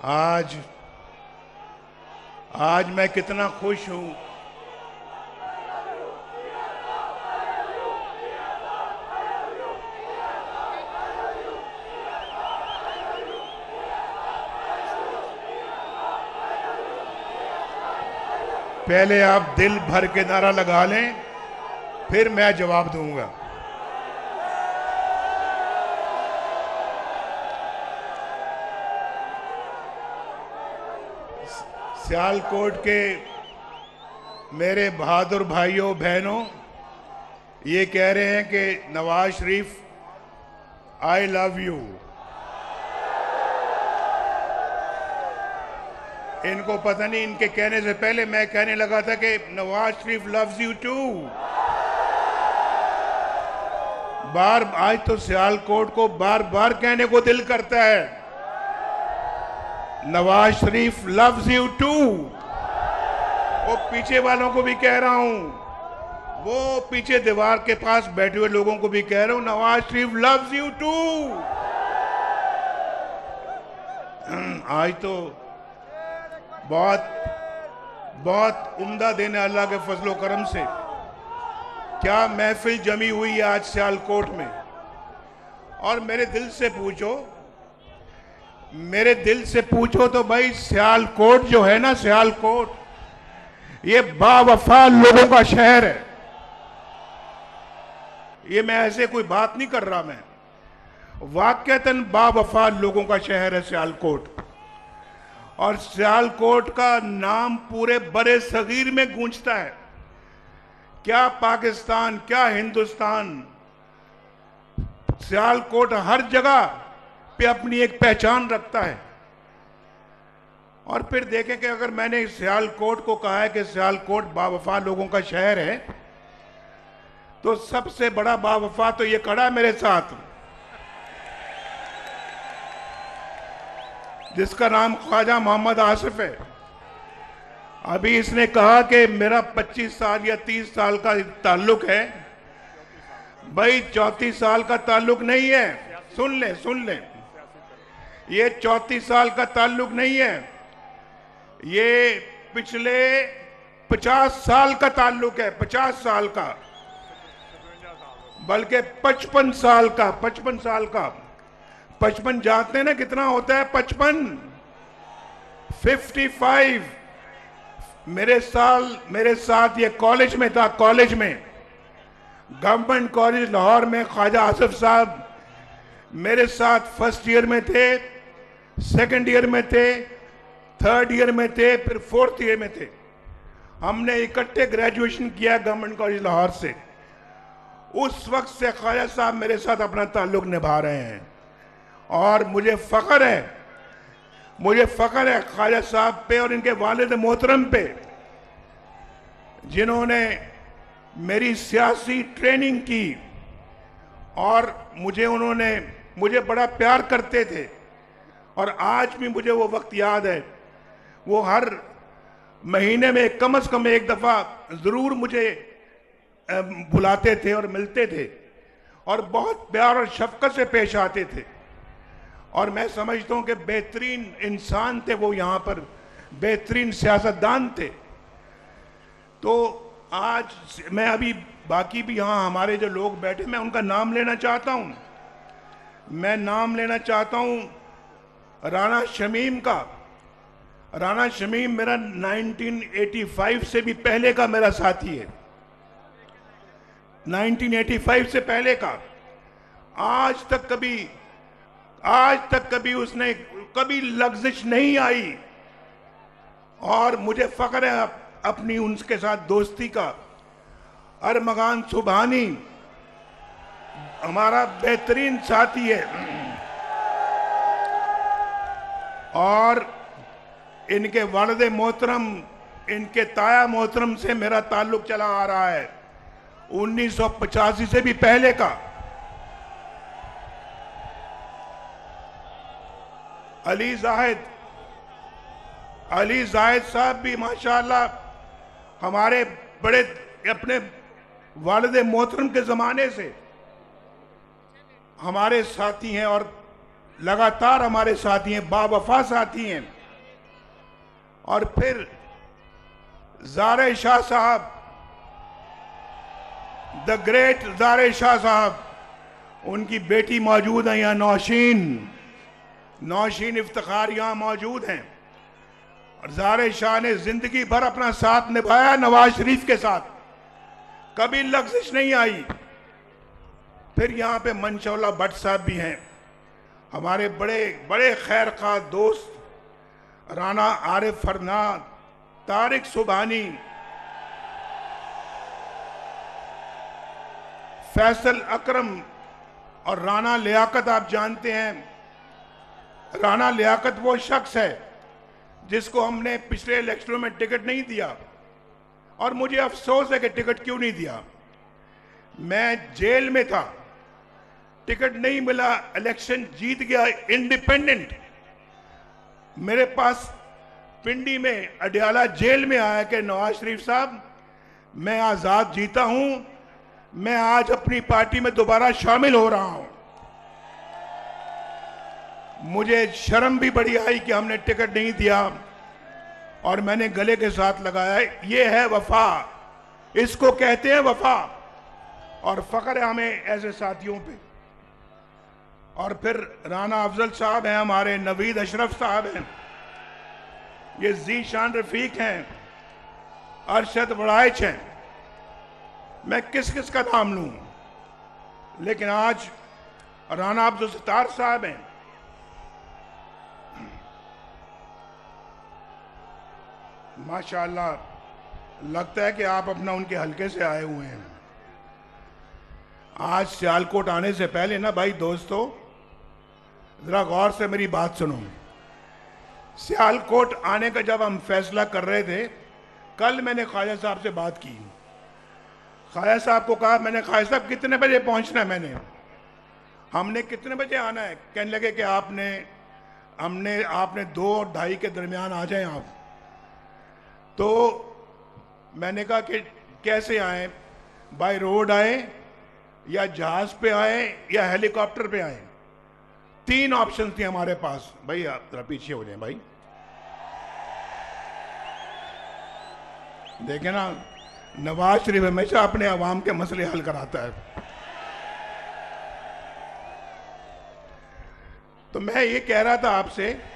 आज आज मैं कितना खुश हूं। पहले आप दिल भर के नारा लगा लें, फिर मैं जवाब दूंगा। सियालकोट के मेरे बहादुर भाइयों बहनों ये कह रहे हैं कि Nawaz Sharif I love you. इनको पता नहीं, इनके कहने से पहले मैं कहने लगा था कि Nawaz Sharif loves you to. आज तो सियालकोट को बार बार कहने को दिल करता है, Nawaz Sharif loves you to. वो पीछे वालों को भी कह रहा हूं, वो पीछे दीवार के पास बैठे हुए लोगों को भी कह रहा हूं, Nawaz Sharif loves you to. आज तो बहुत उम्दा देने अल्लाह के फजलो करम से क्या महफिल जमी हुई है आज सियालकोट में। और मेरे दिल से पूछो तो भाई सियालकोट जो है ना, सियालकोट ये बावफा लोगों का शहर है। ये मैं ऐसे कोई बात नहीं कर रहा, मैं वाकईतन बावफा लोगों का शहर है सियालकोट। और सियालकोट का नाम पूरे बड़े सगीर में गूंजता है। क्या पाकिस्तान, क्या हिंदुस्तान, सियालकोट हर जगह पे अपनी एक पहचान रखता है। और फिर देखें कि अगर मैंने सियालकोट को कहा है कि सियालकोट बावफा लोगों का शहर है, तो सबसे बड़ा बावफा तो ये खड़ा है मेरे साथ, जिसका नाम ख्वाजा मोहम्मद आसिफ है। अभी इसने कहा कि मेरा 25 साल या 30 साल का ताल्लुक है। भाई 34 साल का ताल्लुक नहीं है, सुन ले, ये 34 साल का ताल्लुक नहीं है, ये पिछले 50 साल का ताल्लुक है, 50 साल का, बल्कि 55 साल का। 55 जानते हैं ना कितना होता है? 55 मेरे साथ ये कॉलेज में था, कॉलेज में, गवर्नमेंट कॉलेज लाहौर में ख्वाजा आसिफ साहब मेरे साथ फर्स्ट ईयर में थे, सेकंड ईयर में थे, थर्ड ईयर में थे, फिर फोर्थ ईयर में थे। हमने इकट्ठे ग्रेजुएशन किया गवर्नमेंट कॉलेज लाहौर से। उस वक्त से ख्वाजा साहब मेरे साथ अपना ताल्लुक निभा रहे हैं और मुझे फख्र है ख्वाजा साहब पे और इनके वालिद मोहतरम पे, जिन्होंने मेरी सियासी ट्रेनिंग की और मुझे बड़ा प्यार करते थे। और आज भी मुझे वो वक्त याद है। वो हर महीने में कम से कम एक दफा जरूर मुझे बुलाते थे और मिलते थे और बहुत प्यार और शफकत से पेश आते थे। और मैं समझता हूं कि बेहतरीन इंसान थे वो, यहां पर बेहतरीन सियासतदान थे। तो आज मैं अभी बाकी भी यहां हमारे जो लोग बैठे, मैं उनका नाम लेना चाहता हूं। मैं नाम लेना चाहता हूं राना शमीम का। राना शमीम मेरा 1985 से भी पहले का मेरा साथी है, 1985 से पहले का। आज तक कभी उसने कभी लग्जिश नहीं आई। और मुझे फख्र है अपनी उनके साथ दोस्ती का। अरमगान सुबहानी हमारा बेहतरीन साथी है और इनके वालिद मोहतरम, इनके ताया मोहतरम से मेरा ताल्लुक चला आ रहा है 1985 से भी पहले का। अली जाहिद साहब भी माशाअल्लाह हमारे बड़े अपने वालिद मोहतरम के ज़माने से हमारे साथी हैं और लगातार हमारे साथी हैं, बावफा साथी हैं। और फिर ज़ारे शाह साहब, द ग्रेट ज़ारे शाह साहब, उनकी बेटी मौजूद है यहाँ, नौशीन इफ्तिखार यहाँ मौजूद हैं। और ज़ारे शाह ने जिंदगी भर अपना साथ निभाया नवाज शरीफ के साथ, कभी लग़्ज़िश नहीं आई। फिर यहाँ पे मंशौला भट्ट साहब भी हैं, हमारे बड़े बड़े खैर खा दोस्त, राना आरिफ फरनाद, तारिक सुबहानी, फैसल अकरम और राना लियाकत। आप जानते हैं राना लियाकत वो शख्स है जिसको हमने पिछले इलेक्शनों में टिकट नहीं दिया, और मुझे अफसोस है कि टिकट क्यों नहीं दिया। मैं जेल में था, टिकट नहीं मिला, इलेक्शन जीत गया इंडिपेंडेंट। मेरे पास पिंडी में अडियाला जेल में आया कि नवाज शरीफ साहब, मैं आजाद जीता हूं, मैं आज अपनी पार्टी में दोबारा शामिल हो रहा हूं। मुझे शर्म भी बड़ी आई कि हमने टिकट नहीं दिया, और मैंने गले के साथ लगाया। ये है वफा, इसको कहते हैं वफा, और फख्र है हमें ऐसे साथियों पे। और फिर राना अफजल साहब हैं, हमारे नवीद अशरफ साहब हैं, ये ज़ीशान रफीक हैं, अरशद वड़ाइच हैं। मैं किस किस का नाम लूं, लेकिन आज राना अब्दुल सत्तार साहब हैं, माशाअल्लाह लगता है कि आप अपना उनके हलके से आए हुए हैं। आज सियालकोट आने से पहले ना भाई दोस्तों, जरा गौर से मेरी बात सुनो। सियालकोट आने का जब हम फैसला कर रहे थे, कल मैंने ख्वाजा साहब से बात की। ख्वाजा साहब को कहा, मैंने ख्वाजा साहब कितने बजे पहुंचना है, हमने कितने बजे आना है? कहने लगे कि आपने 2 और 2:30 के दरमियान आ जाएं आप। तो मैंने कहा कि कैसे आए, बाय रोड आए या जहाज पे आए या हेलीकॉप्टर पे आए? 3 ऑप्शन थे हमारे पास। भाई आप जरा पीछे हो जाए भाई, देखे ना, नवाज शरीफ हमेशा अपने अवाम के मसले हल कराता है। तो मैं ये कह रहा था आपसे,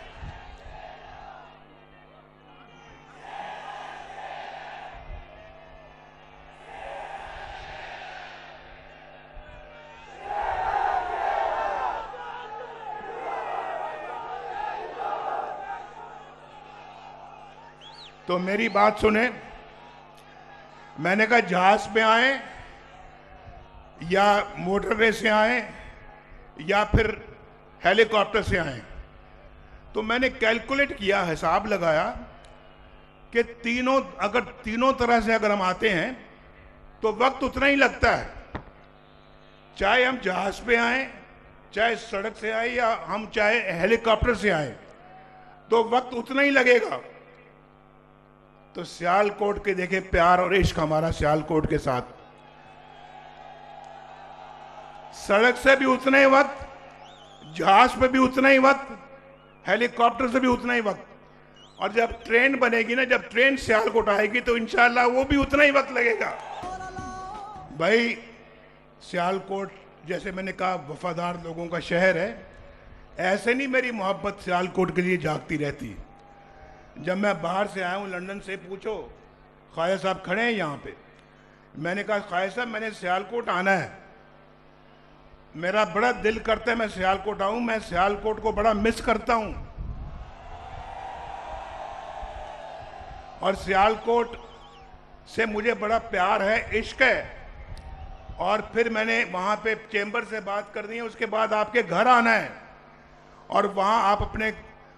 तो मेरी बात सुने। मैंने कहा जहाज पे आए या मोटरवे से आए या फिर हेलीकॉप्टर से आए। तो मैंने कैलकुलेट किया, हिसाब लगाया कि अगर तीनों तरह से अगर हम आते हैं तो वक्त उतना ही लगता है, चाहे हम जहाज पे आए, चाहे सड़क से आए, या हम चाहे हेलीकॉप्टर से आए, तो वक्त उतना ही लगेगा। तो सियालकोट के देखे प्यार और इश्क हमारा सियालकोट के साथ, सड़क से भी उतना ही वक्त, जहाज पे भी उतना ही वक्त, हेलीकॉप्टर से भी उतना ही वक्त, और जब ट्रेन बनेगी ना, जब ट्रेन सियालकोट आएगी तो इंशाल्लाह वो भी उतना ही वक्त लगेगा। भाई सियालकोट जैसे मैंने कहा वफादार लोगों का शहर है, ऐसे नहीं मेरी मोहब्बत सियालकोट के लिए जागती रहती। जब मैं बाहर से आया हूँ लंदन से, पूछो, ख्वाजा साहब खड़े हैं यहाँ पे, मैंने कहा ख्वाजा साहब मैंने सियालकोट आना है, मेरा बड़ा दिल करता है मैं सियालकोट आऊं, मैं सियालकोट को बड़ा मिस करता हूं। और सियालकोट से मुझे बड़ा प्यार है, इश्क है। और फिर मैंने वहां पे चेंबर से बात करनी है, उसके बाद आपके घर आना है और वहां आप अपने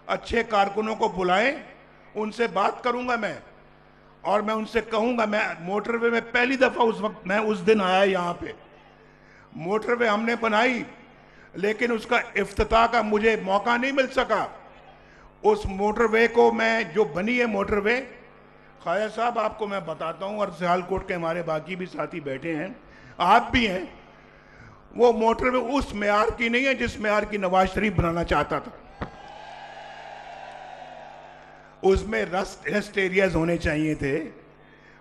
अच्छे कारकुनों को बुलाएं, उनसे बात करूंगा मैं, और मैं उनसे कहूंगा, मैं मोटरवे में पहली दफा मैं उस दिन आया यहाँ पे, मोटरवे हमने बनाई लेकिन उसका इफ्तिताह का मुझे मौका नहीं मिल सका। उस मोटरवे को मैं, जो बनी है मोटरवे, ख्वाजा साहब आपको मैं बताता हूं, और सियालकोट के हमारे बाकी भी साथी बैठे हैं, आप भी हैं, वो मोटरवे उस मेयार की नहीं है जिस मेयार की नवाज शरीफ बनाना चाहता था। उसमें रेस्ट एरियाज होने चाहिए थे,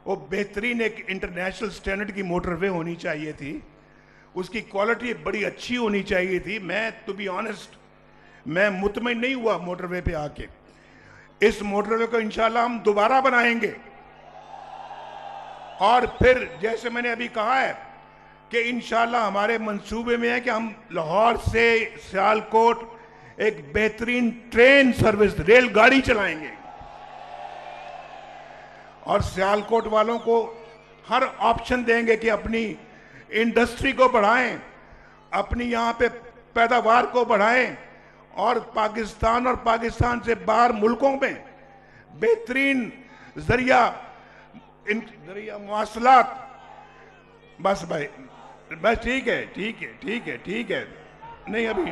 वो बेहतरीन एक इंटरनेशनल स्टैंडर्ड की मोटरवे होनी चाहिए थी, उसकी क्वालिटी बड़ी अच्छी होनी चाहिए थी। मैं टू बी ऑनेस्ट, मैं मुतमईन नहीं हुआ मोटरवे पे आके। इस मोटरवे को इंशाल्लाह हम दोबारा बनाएंगे और फिर जैसे मैंने अभी कहा है कि इंशाल्लाह हमारे मंसूबे में है कि हम लाहौर से सियालकोट एक बेहतरीन ट्रेन सर्विस, रेलगाड़ी चलाएंगे और सियालकोट वालों को हर ऑप्शन देंगे कि अपनी इंडस्ट्री को बढ़ाएं, अपनी यहाँ पे पैदावार को बढ़ाएं और पाकिस्तान और पाकिस्तान से बाहर मुल्कों में बेहतरीन जरिया मवासलात। बस भाई, बस ठीक है, ठीक है, ठीक है, ठीक है। नहीं अभी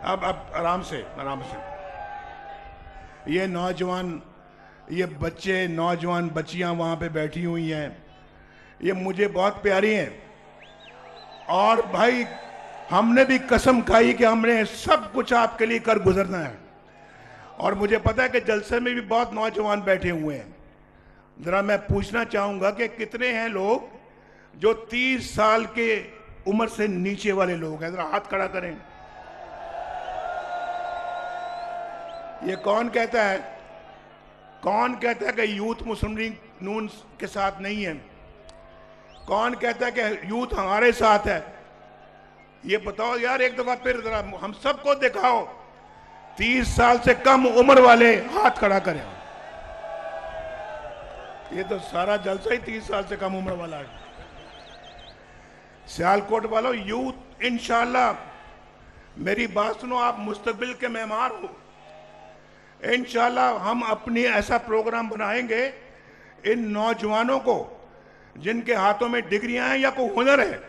अब आराम से, आराम से। ये नौजवान, ये बच्चे, नौजवान बच्चियां वहां पे बैठी हुई हैं, ये मुझे बहुत प्यारी हैं और भाई हमने भी कसम खाई कि हमने सब कुछ आपके लिए कर गुजरना है। और मुझे पता है कि जलसे में भी बहुत नौजवान बैठे हुए हैं। जरा मैं पूछना चाहूंगा कि कितने हैं लोग जो 30 साल के उम्र से नीचे वाले लोग हैं? जरा हाथ खड़ा करें। ये कौन कहता है, कौन कहता है कि यूथ मुस्लिम लीग नून के साथ नहीं है? कौन कहता है कि यूथ हमारे साथ है? ये बताओ यार, एक दफा फिर जरा हम सबको दिखाओ। 30 साल से कम उम्र वाले हाथ खड़ा करें। ये तो सारा जलसा ही 30 साल से कम उम्र वाला है। सियालकोट वालों, यूथ इंशाल्लाह, मेरी बात सुनो, आप मुस्तकबिल के मेहमान हो। इंशाल्लाह हम अपनी ऐसा प्रोग्राम बनाएंगे, इन नौजवानों को जिनके हाथों में डिग्रियां हैं या कोई हुनर है,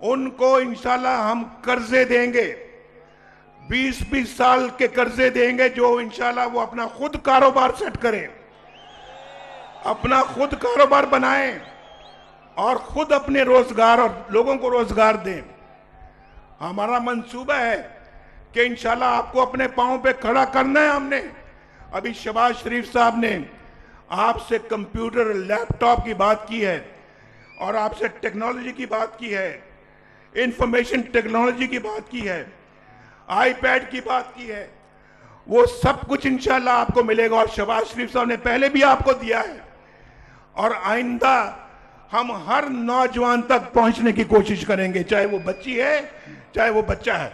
उनको इंशाल्लाह हम कर्जे देंगे, 20-20 साल के कर्जे देंगे, जो इंशाल्लाह वो अपना खुद कारोबार सेट करें, अपना खुद कारोबार बनाएं और खुद अपने रोजगार और लोगों को रोजगार दें। हमारा मंसूबा है कि इंशाल्लाह आपको अपने पांव पे खड़ा करना है। हमने अभी शहबाज शरीफ साहब ने आपसे कंप्यूटर, लैपटॉप की बात की है और आपसे टेक्नोलॉजी की बात की है, इंफॉर्मेशन टेक्नोलॉजी की बात की है, आईपैड की बात की है। वो सब कुछ इंशाल्लाह आपको मिलेगा और शहबाज शरीफ साहब ने पहले भी आपको दिया है और आइंदा हम हर नौजवान तक पहुंचने की कोशिश करेंगे, चाहे वो बच्ची है, चाहे वो बच्चा है,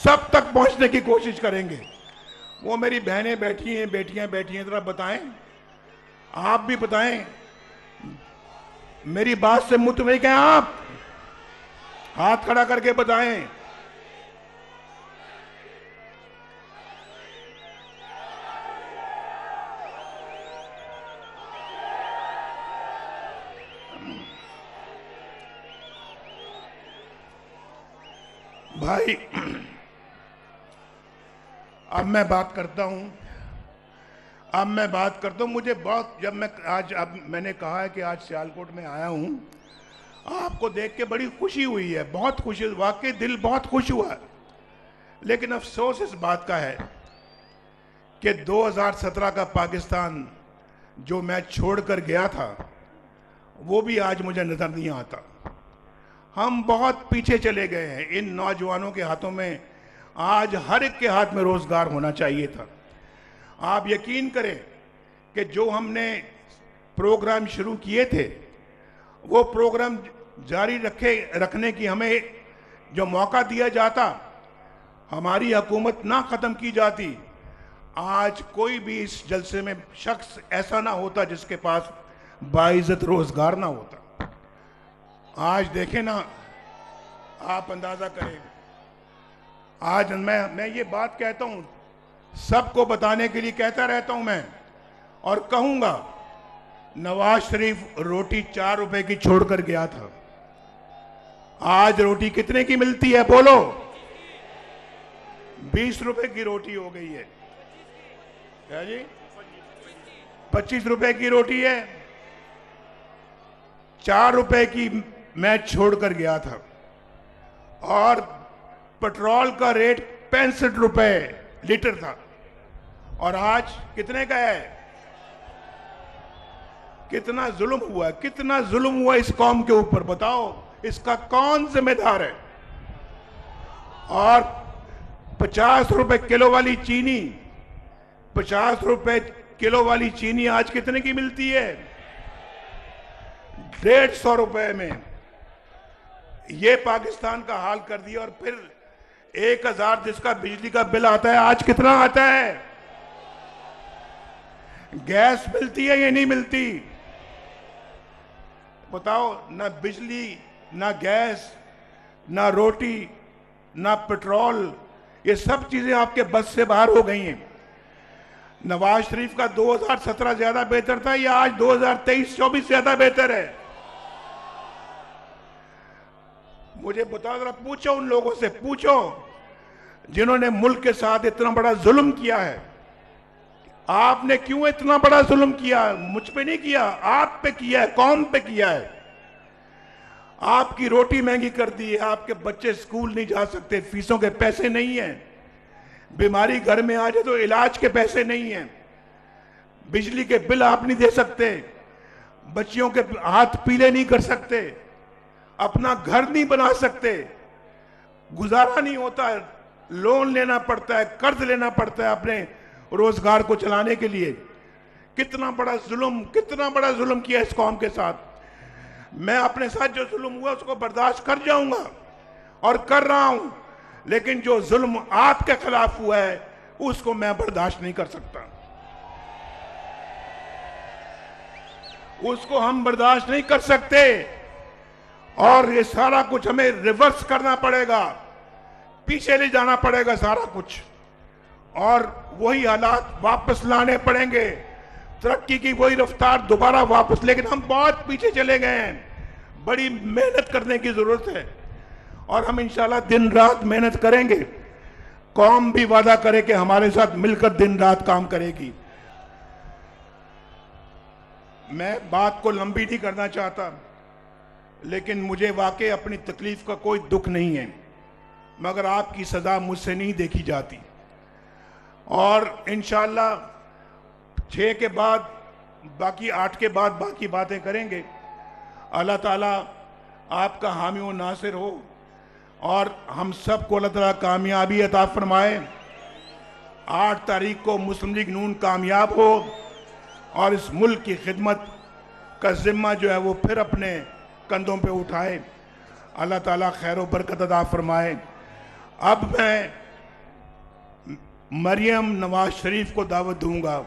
सब तक पहुंचने की कोशिश करेंगे। वो मेरी बहनें बैठी हैं, बेटियां बैठी हैं, जरा बताएं, आप भी बताएं, मेरी बात से मुतमईन हैं आप? हाथ खड़ा करके बताएं। भाई अब मैं बात करता हूं, मुझे बहुत, जब मैं आज, अब मैंने कहा है कि आज सियालकोट में आया हूं, आपको देख के बड़ी खुशी हुई है, बहुत खुशी, वाकई दिल बहुत खुश हुआ। लेकिन अफसोस इस बात का है कि 2017 का पाकिस्तान जो मैं छोड़कर गया था, वो भी आज मुझे नजर नहीं आता। हम बहुत पीछे चले गए हैं। इन नौजवानों के हाथों में आज हर एक के हाथ में रोजगार होना चाहिए था। आप यकीन करें कि जो हमने प्रोग्राम शुरू किए थे, वो प्रोग्राम जारी रखने की हमें जो मौका दिया जाता, हमारी हुकूमत ना खत्म की जाती, आज कोई भी इस जलसे में शख्स ऐसा ना होता जिसके पास बाइज्जत रोजगार ना होता। आज देखें ना, आप अंदाजा करें, आज मैं ये बात कहता हूं, सबको बताने के लिए कहता रहता हूं मैं, और कहूंगा, नवाज शरीफ रोटी 4 रुपए की छोड़कर गया था, आज रोटी कितने की मिलती है बोलो? 20 रुपए की रोटी हो गई है। क्या जी? 25 रुपए की रोटी है। 4 रुपए की मैं छोड़कर गया था और पेट्रोल का रेट 65 रुपए लीटर था और आज कितने का है? कितना जुल्म हुआ, कितना जुल्म हुआ इस कौम के ऊपर, बताओ इसका कौन जिम्मेदार है? और 50 रुपए किलो वाली चीनी, 50 रुपए किलो वाली चीनी आज कितने की मिलती है? 150 रुपए में। ये पाकिस्तान का हाल कर दिया। और फिर 1000 जिसका बिजली का बिल आता है, आज कितना आता है? गैस मिलती है या नहीं मिलती? बताओ, ना बिजली, ना गैस, ना रोटी, ना पेट्रोल, ये सब चीजें आपके बस से बाहर हो गई हैं। नवाज शरीफ का 2017 ज्यादा बेहतर था या आज 2023-24 ज्यादा बेहतर है? मुझे बताओ, जरा पूछो उन लोगों से, पूछो जिन्होंने मुल्क के साथ इतना बड़ा जुल्म किया है। आपने क्यों इतना बड़ा जुल्म किया? मुझ पे नहीं किया, आप पे किया है, कौम पे किया है। आपकी रोटी महंगी कर दी है, आपके बच्चे स्कूल नहीं जा सकते, फीसों के पैसे नहीं हैं, बीमारी घर में आ जाए तो इलाज के पैसे नहीं हैं, बिजली के बिल आप नहीं दे सकते, बच्चियों के हाथ पीले नहीं कर सकते, अपना घर नहीं बना सकते, गुजारा नहीं होता, लोन लेना पड़ता है, कर्ज लेना पड़ता है अपने रोजगार को चलाने के लिए। कितना बड़ा जुल्म, कितना बड़ा जुल्म किया इस कौम के साथ। मैं अपने साथ जो जुल्म हुआ उसको बर्दाश्त कर जाऊंगा और कर रहा हूं, लेकिन जो जुल्म आपके खिलाफ हुआ है उसको मैं बर्दाश्त नहीं कर सकता, उसको हम बर्दाश्त नहीं कर सकते। और ये सारा कुछ हमें रिवर्स करना पड़ेगा, पीछे ले जाना पड़ेगा सारा कुछ, और वही हालात वापस लाने पड़ेंगे, तरक्की की वही रफ्तार दोबारा वापस। लेकिन हम बहुत पीछे चले गए हैं, बड़ी मेहनत करने की जरूरत है और हम इंशाल्लाह दिन रात मेहनत करेंगे। कौम भी वादा करे कि हमारे साथ मिलकर दिन रात काम करेगी। मैं बात को लंबी नहीं करना चाहता, लेकिन मुझे वाकई अपनी तकलीफ का कोई दुख नहीं है, मगर आपकी सजा मुझसे नहीं देखी जाती। और इंशाल्लाह 6 के बाद बाकी, 8 के बाद बाकी बातें करेंगे। अल्लाह ताला आपका हामी व नासिर हो और हम सबको अल्लाह ताला कामयाबी अता फरमाए। 8 तारीख को मुस्लिम लीग नून कामयाब हो और इस मुल्क की खिदमत का जिम्मा जो है वो फिर अपने कंधों पे उठाए। अल्लाह ताला खैर व बरकत अता फरमाए। अब मैं मरियम नवाज शरीफ को दावत दूंगा